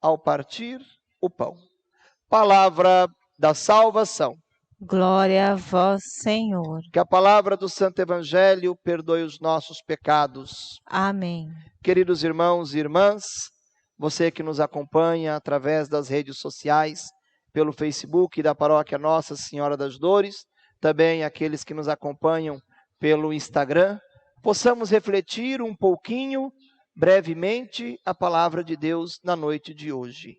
ao partir o pão. Palavra da salvação. Glória a vós, Senhor. Que a palavra do Santo Evangelho perdoe os nossos pecados. Amém. Queridos irmãos e irmãs, você que nos acompanha através das redes sociais, pelo Facebook da Paróquia Nossa Senhora das Dores, também aqueles que nos acompanham pelo Instagram, possamos refletir um pouquinho, brevemente, a palavra de Deus na noite de hoje.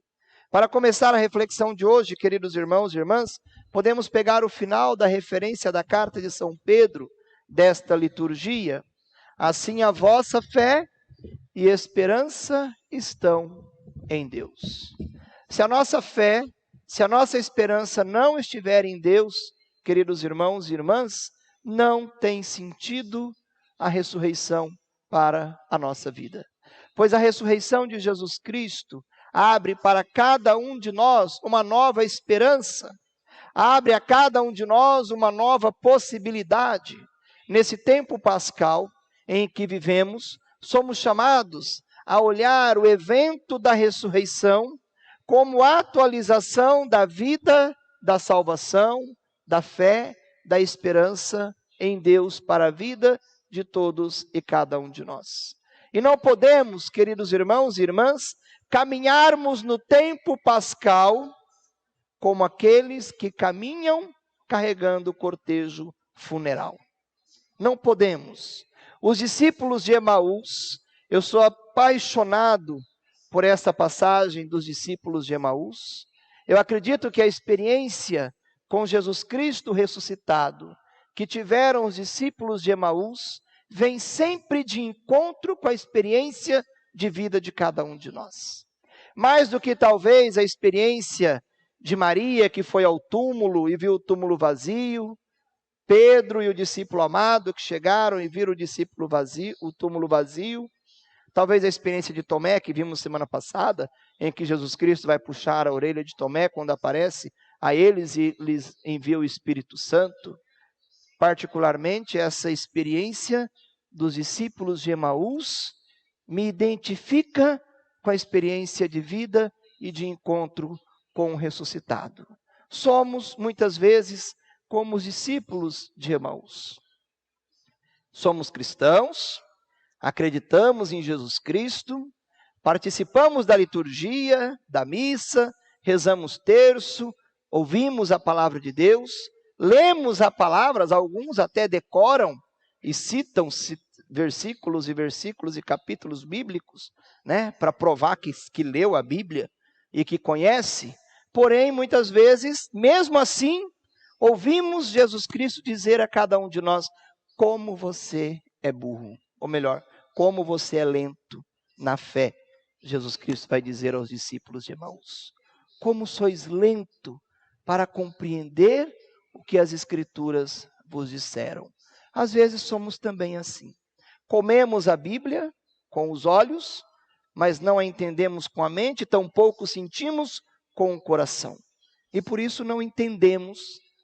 Para começar a reflexão de hoje, queridos irmãos e irmãs, podemos pegar o final da referência da carta de São Pedro, desta liturgia. Assim a vossa fé e esperança estão em Deus. Se a nossa fé, se a nossa esperança não estiver em Deus, queridos irmãos e irmãs, não tem sentido a ressurreição para a nossa vida. Pois a ressurreição de Jesus Cristo abre para cada um de nós uma nova esperança, abre a cada um de nós uma nova possibilidade. Nesse tempo pascal em que vivemos, somos chamados a olhar o evento da ressurreição como atualização da vida, da salvação, da fé, da esperança em Deus para a vida de todos e cada um de nós. E não podemos, queridos irmãos e irmãs, caminharmos no tempo pascal como aqueles que caminham carregando o cortejo funeral. Não podemos. Os discípulos de Emaús, eu sou apaixonado por essa passagem dos discípulos de Emaús. Eu acredito que a experiência com Jesus Cristo ressuscitado que tiveram os discípulos de Emaús vem sempre de encontro com a experiência de vida de cada um de nós. Mais do que talvez a experiência de Maria, que foi ao túmulo e viu o túmulo vazio, Pedro e o discípulo amado que chegaram e viram o túmulo vazio, talvez a experiência de Tomé, que vimos semana passada, em que Jesus Cristo vai puxar a orelha de Tomé quando aparece a eles e lhes envia o Espírito Santo. Particularmente essa experiência dos discípulos de Emaús me identifica com a experiência de vida e de encontro com o ressuscitado. Somos, muitas vezes, como os discípulos de Emaús. Somos cristãos, acreditamos em Jesus Cristo, participamos da liturgia, da missa, rezamos terço, ouvimos a palavra de Deus, lemos as palavras, alguns até decoram e citam versículos e capítulos bíblicos, né, para provar que leu a Bíblia e que conhece. Porém, muitas vezes, mesmo assim, ouvimos Jesus Cristo dizer a cada um de nós: como você é burro, ou melhor, como você é lento na fé. Jesus Cristo vai dizer aos discípulos de Emaús: como sois lento para compreender o que as Escrituras vos disseram. Às vezes somos também assim. Comemos a Bíblia com os olhos, mas não a entendemos com a mente, tampouco sentimos com o coração. E por isso não entendemos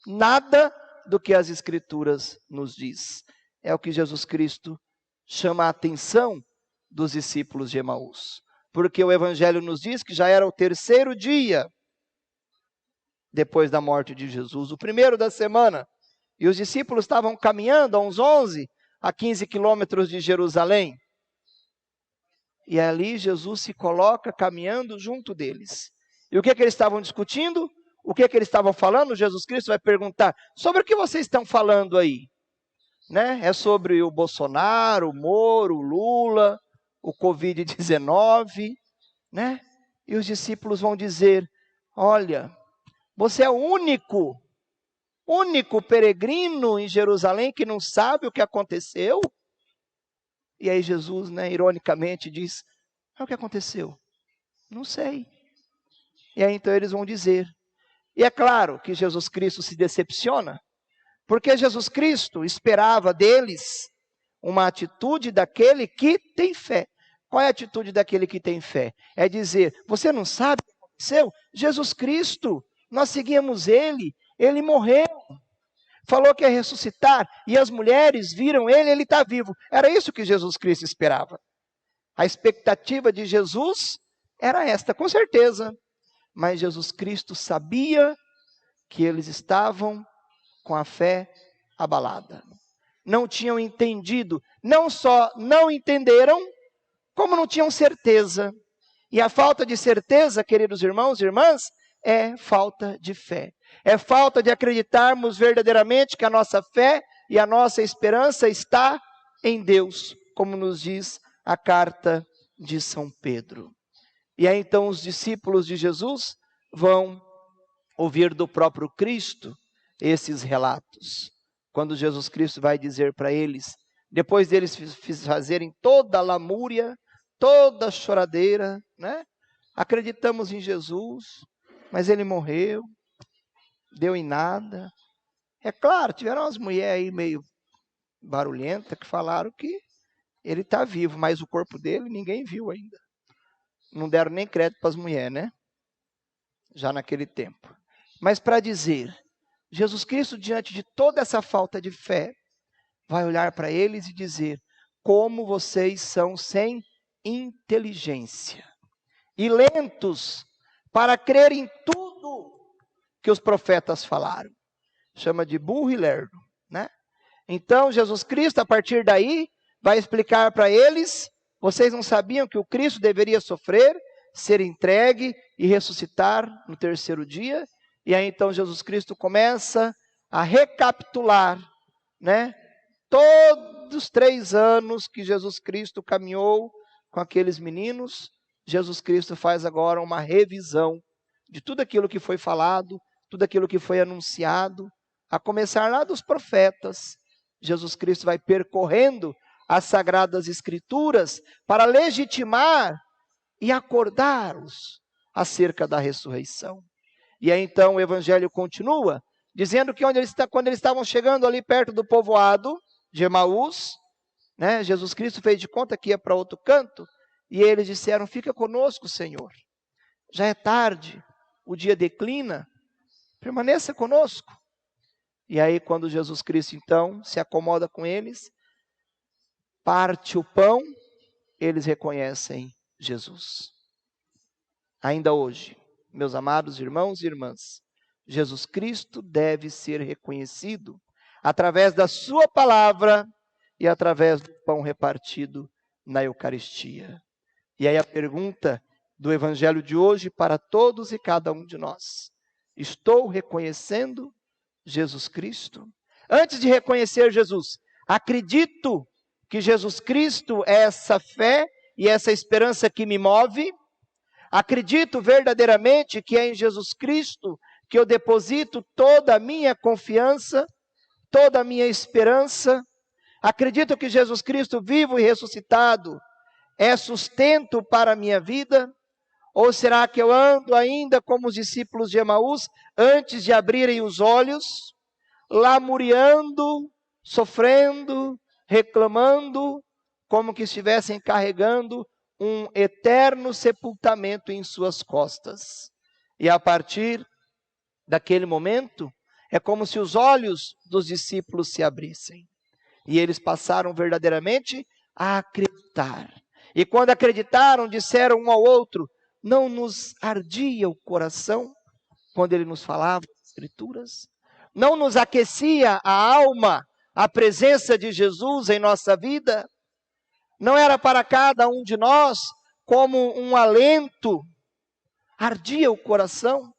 nada do que as Escrituras nos diz. É o que Jesus Cristo chama a atenção dos discípulos de Emaús. Porque o Evangelho nos diz que já era o terceiro dia depois da morte de Jesus, o primeiro da semana. E os discípulos estavam caminhando a uns 11 a 15 quilômetros de Jerusalém. E ali Jesus se coloca caminhando junto deles. E o que eles estavam discutindo? O que eles estavam falando? Jesus Cristo vai perguntar: sobre o que vocês estão falando aí? Né? É sobre o Bolsonaro, o Moro, o Lula, o Covid-19, né? E os discípulos vão dizer: olha, você é o único peregrino em Jerusalém que não sabe o que aconteceu? E aí Jesus, né, ironicamente diz: o que aconteceu? Não sei. E aí então eles vão dizer. E é claro que Jesus Cristo se decepciona, porque Jesus Cristo esperava deles uma atitude daquele que tem fé. Qual é a atitude daquele que tem fé? É dizer: você não sabe o que aconteceu? Jesus Cristo, nós seguíamos ele morreu, falou que ia ressuscitar, e as mulheres viram ele está vivo. Era isso que Jesus Cristo esperava. A expectativa de Jesus era esta, com certeza. Mas Jesus Cristo sabia que eles estavam com a fé abalada. Não tinham entendido, não só não entenderam, como não tinham certeza. E a falta de certeza, queridos irmãos e irmãs, é falta de fé. É falta de acreditarmos verdadeiramente que a nossa fé e a nossa esperança está em Deus, como nos diz a carta de São Pedro. E aí então os discípulos de Jesus vão ouvir do próprio Cristo esses relatos. Quando Jesus Cristo vai dizer para eles, depois deles fazerem toda a lamúria, toda a choradeira, né? Acreditamos em Jesus, mas ele morreu, deu em nada. É claro, tiveram umas mulheres aí meio barulhentas que falaram que ele está vivo, mas o corpo dele ninguém viu ainda. Não deram nem crédito para as mulheres, né? Já naquele tempo. Mas para dizer, Jesus Cristo, diante de toda essa falta de fé, vai olhar para eles e dizer: como vocês são sem inteligência e lentos para crer em tudo que os profetas falaram. Chama de burro e lerdo, né? Então Jesus Cristo, a partir daí, vai explicar para eles: vocês não sabiam que o Cristo deveria sofrer, ser entregue e ressuscitar no terceiro dia? E aí então Jesus Cristo começa a recapitular, né? Todos os 3 anos que Jesus Cristo caminhou com aqueles meninos, Jesus Cristo faz agora uma revisão de tudo aquilo que foi falado, tudo aquilo que foi anunciado, a começar lá dos profetas. Jesus Cristo vai percorrendo as Sagradas Escrituras para legitimar e acordá-los acerca da ressurreição. E aí então o Evangelho continua, dizendo que quando eles estavam chegando ali perto do povoado de Emaús, né, Jesus Cristo fez de conta que ia para outro canto, e eles disseram: fica conosco, Senhor, já é tarde, o dia declina, permaneça conosco. E aí quando Jesus Cristo então se acomoda com eles, parte o pão, eles reconhecem Jesus. Ainda hoje, meus amados irmãos e irmãs, Jesus Cristo deve ser reconhecido através da sua palavra e através do pão repartido na Eucaristia. E aí a pergunta do Evangelho de hoje para todos e cada um de nós: estou reconhecendo Jesus Cristo? Antes de reconhecer Jesus, acredito que Jesus Cristo é essa fé e essa esperança que me move? Acredito verdadeiramente que é em Jesus Cristo que eu deposito toda a minha confiança, toda a minha esperança? Acredito que Jesus Cristo vivo e ressuscitado é sustento para a minha vida? Ou será que eu ando ainda como os discípulos de Emaús, antes de abrirem os olhos, lamuriando, sofrendo, reclamando, como que estivessem carregando um eterno sepultamento em suas costas? E a partir daquele momento, é como se os olhos dos discípulos se abrissem. E eles passaram verdadeiramente a acreditar. E quando acreditaram, disseram um ao outro: não nos ardia o coração quando ele nos falava as Escrituras? Não nos aquecia a alma a presença de Jesus em nossa vida? Não era para cada um de nós como um alento? Ardia o coração?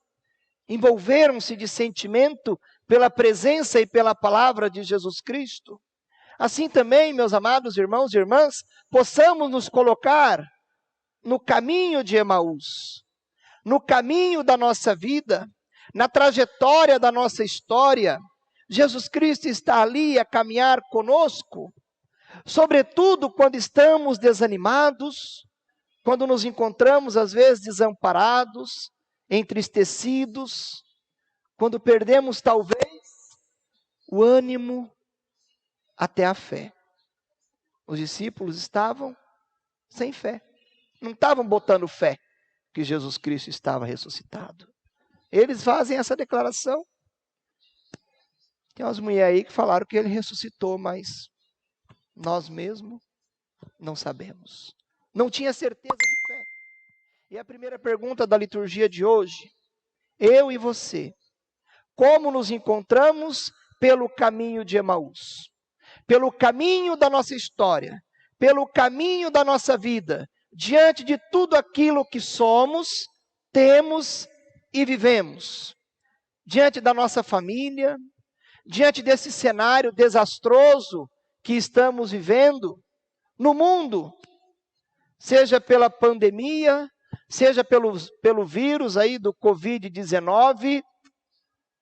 Envolveram-se de sentimento pela presença e pela palavra de Jesus Cristo? Assim também, meus amados irmãos e irmãs, possamos nos colocar no caminho de Emaús, no caminho da nossa vida, na trajetória da nossa história. Jesus Cristo está ali a caminhar conosco, sobretudo quando estamos desanimados, quando nos encontramos às vezes desamparados, entristecidos, quando perdemos talvez o ânimo, até a fé. Os discípulos estavam sem fé, não estavam botando fé que Jesus Cristo estava ressuscitado. Eles fazem essa declaração. Tem umas mulheres aí que falaram que ele ressuscitou, mas nós mesmos não sabemos. Não tinha certeza de fé. E a primeira pergunta da liturgia de hoje, eu e você, como nos encontramos pelo caminho de Emaús? Pelo caminho da nossa história, pelo caminho da nossa vida, diante de tudo aquilo que somos, temos e vivemos. Diante da nossa família, diante desse cenário desastroso que estamos vivendo no mundo, seja pela pandemia, seja pelo vírus aí do Covid-19,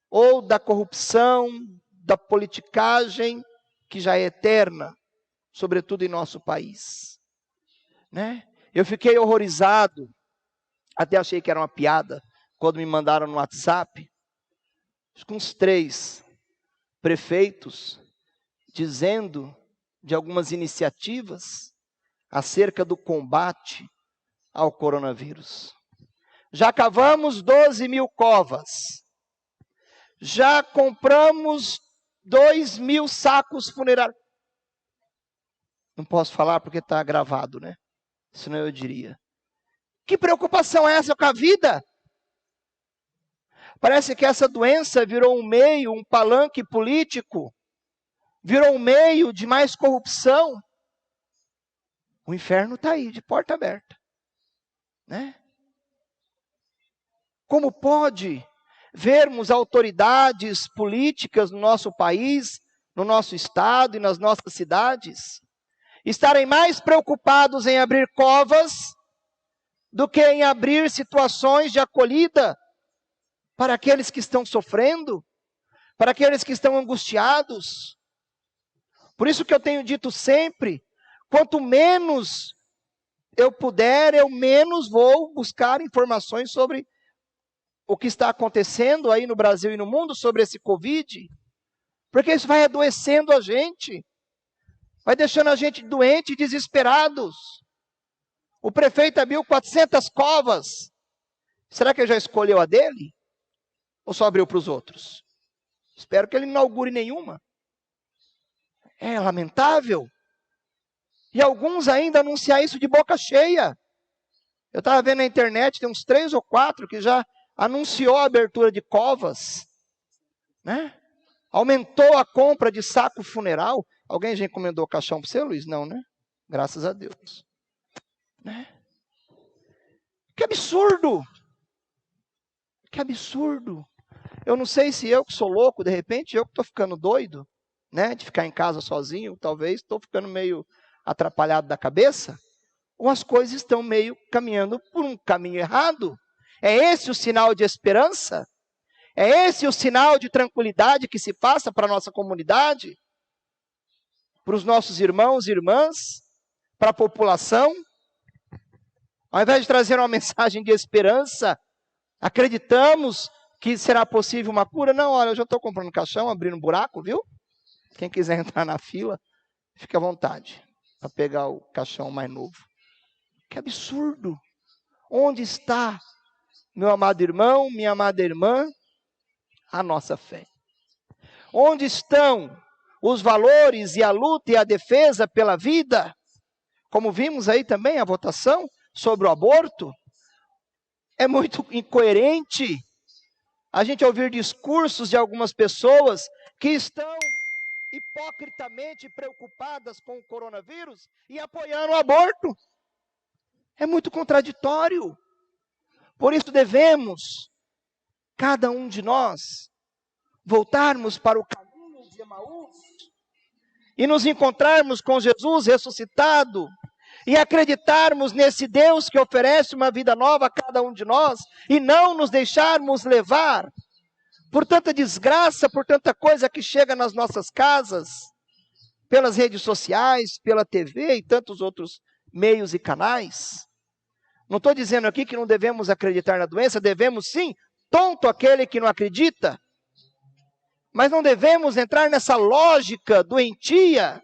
ou da corrupção, da politicagem, que já é eterna, sobretudo em nosso país. Né? Eu fiquei horrorizado, até achei que era uma piada, quando me mandaram no WhatsApp, com uns 3 prefeitos, dizendo de algumas iniciativas acerca do combate ao coronavírus. Já cavamos 12.000 covas, já compramos 2.000 sacos funerários. Não posso falar porque está gravado, né? Senão eu diria. Que preocupação é essa com a vida? Parece que essa doença virou um meio, um palanque político, virou um meio de mais corrupção. O inferno está aí, de porta aberta. Né? Como pode vermos autoridades políticas no nosso país, no nosso estado e nas nossas cidades, estarem mais preocupados em abrir covas do que em abrir situações de acolhida para aqueles que estão sofrendo, para aqueles que estão angustiados? Por isso que eu tenho dito sempre, quanto menos eu puder, eu menos vou buscar informações sobre o que está acontecendo aí no Brasil e no mundo sobre esse Covid, porque isso vai adoecendo a gente, vai deixando a gente doente e desesperados. O prefeito abriu 400 covas, será que ele já escolheu a dele? Ou só abriu para os outros? Espero que ele não inaugure nenhuma. É lamentável. E alguns ainda anunciam isso de boca cheia. Eu estava vendo na internet, tem uns 3 ou 4 que já anunciou a abertura de covas. Né? Aumentou a compra de saco funeral. Alguém já encomendou caixão para você, Luiz? Não, né? Graças a Deus. Né? Que absurdo! Que absurdo! Eu não sei se eu que sou louco, de repente eu que estou ficando doido, né, de ficar em casa sozinho, talvez estou ficando meio atrapalhado da cabeça, ou as coisas estão meio caminhando por um caminho errado. É esse o sinal de esperança? É esse o sinal de tranquilidade que se passa para a nossa comunidade? Para os nossos irmãos e irmãs? Para a população? Ao invés de trazer uma mensagem de esperança, acreditamos que será possível uma cura? Não, olha, eu já estou comprando caixão, abrindo um buraco, viu? Quem quiser entrar na fila, fique à vontade para pegar o caixão mais novo. Que absurdo! Onde está, meu amado irmão, minha amada irmã, a nossa fé? Onde estão os valores e a luta e a defesa pela vida? Como vimos aí também a votação sobre o aborto, é muito incoerente a gente ouvir discursos de algumas pessoas que estão hipocritamente preocupadas com o coronavírus e apoiando o aborto. É muito contraditório. Por isso devemos, cada um de nós, voltarmos para o caminho de Emaús e nos encontrarmos com Jesus ressuscitado e acreditarmos nesse Deus que oferece uma vida nova a cada um de nós e não nos deixarmos levar por tanta desgraça, por tanta coisa que chega nas nossas casas, pelas redes sociais, pela TV e tantos outros meios e canais. Não estou dizendo aqui que não devemos acreditar na doença, devemos sim, tonto aquele que não acredita, mas não devemos entrar nessa lógica doentia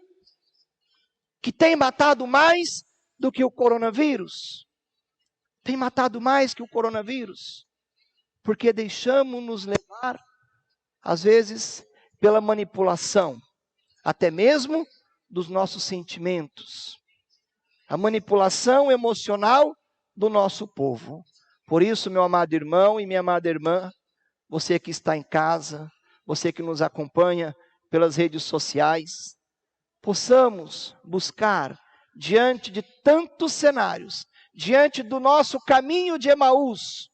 que tem matado mais do que o coronavírus. Tem matado mais que o coronavírus. Porque deixamos-nos levar, às vezes, pela manipulação, até mesmo dos nossos sentimentos. A manipulação emocional do nosso povo. Por isso, meu amado irmão e minha amada irmã, você que está em casa, você que nos acompanha pelas redes sociais, possamos buscar, diante de tantos cenários, diante do nosso caminho de Emaús,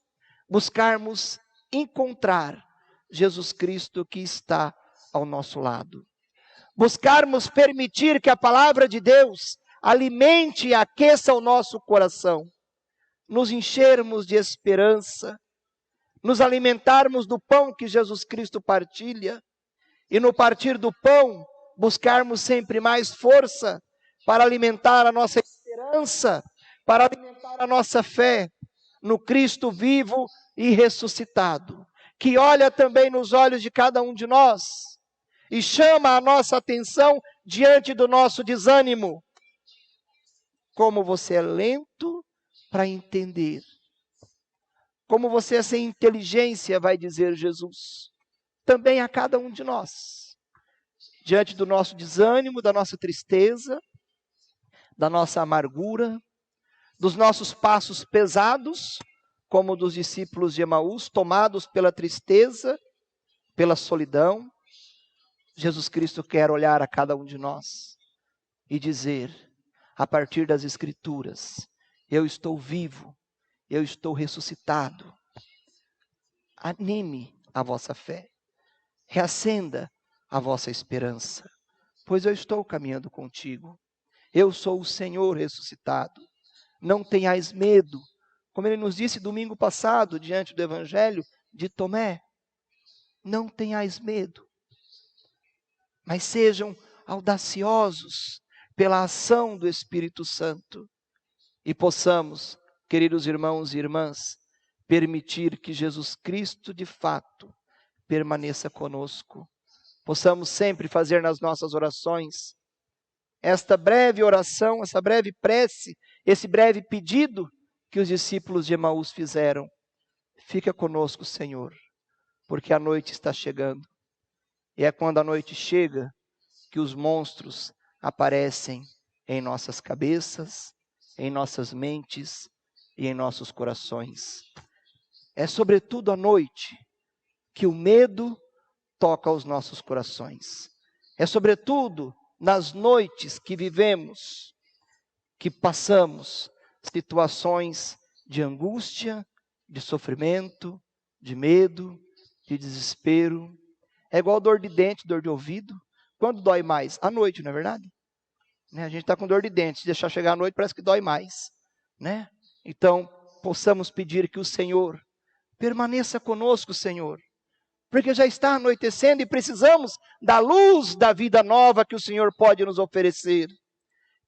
buscarmos encontrar Jesus Cristo que está ao nosso lado. Buscarmos permitir que a palavra de Deus alimente e aqueça o nosso coração, nos enchermos de esperança, nos alimentarmos do pão que Jesus Cristo partilha, e no partir do pão, buscarmos sempre mais força para alimentar a nossa esperança, para alimentar a nossa fé no Cristo vivo e ressuscitado, que olha também nos olhos de cada um de nós e chama a nossa atenção diante do nosso desânimo. Como você é lento para entender. Como você é sem inteligência, vai dizer Jesus. Também a cada um de nós. Diante do nosso desânimo, da nossa tristeza, da nossa amargura, dos nossos passos pesados, como dos discípulos de Emaús, tomados pela tristeza, pela solidão, Jesus Cristo quer olhar a cada um de nós e dizer, a partir das Escrituras, eu estou vivo, eu estou ressuscitado. Anime a vossa fé, reacenda a vossa esperança, pois eu estou caminhando contigo. Eu sou o Senhor ressuscitado. Não tenhais medo, como ele nos disse domingo passado, diante do Evangelho de Tomé. Não tenhais medo, mas sejam audaciosos pela ação do Espírito Santo e possamos, queridos irmãos e irmãs, permitir que Jesus Cristo de fato permaneça conosco. Possamos sempre fazer nas nossas orações esta breve oração, essa breve prece, esse breve pedido que os discípulos de Emaús fizeram. Fica conosco, Senhor, porque a noite está chegando. E é quando a noite chega que os monstros aparecem em nossas cabeças, em nossas mentes e em nossos corações. É sobretudo à noite que o medo toca os nossos corações. É sobretudo nas noites que vivemos, que passamos situações de angústia, de sofrimento, de medo, de desespero. É igual dor de dente, dor de ouvido. Quando dói mais? À noite, não é verdade? A gente está com dor de dente, se deixar chegar à noite parece que dói mais. Então, possamos pedir que o Senhor permaneça conosco, Senhor. Porque já está anoitecendo e precisamos da luz da vida nova que o Senhor pode nos oferecer.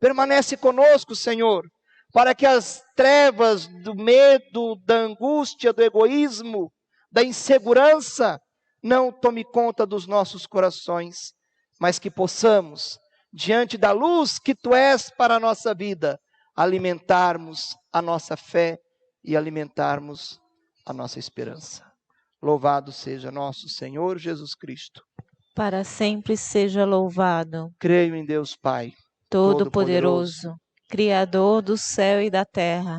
Permanece conosco, Senhor, para que as trevas do medo, da angústia, do egoísmo, da insegurança, não tome conta dos nossos corações, mas que possamos, diante da luz que Tu és para a nossa vida, alimentarmos a nossa fé e alimentarmos a nossa esperança. Louvado seja nosso Senhor Jesus Cristo. Para sempre seja louvado. Creio em Deus Pai, Todo-Poderoso, Criador do céu e da terra,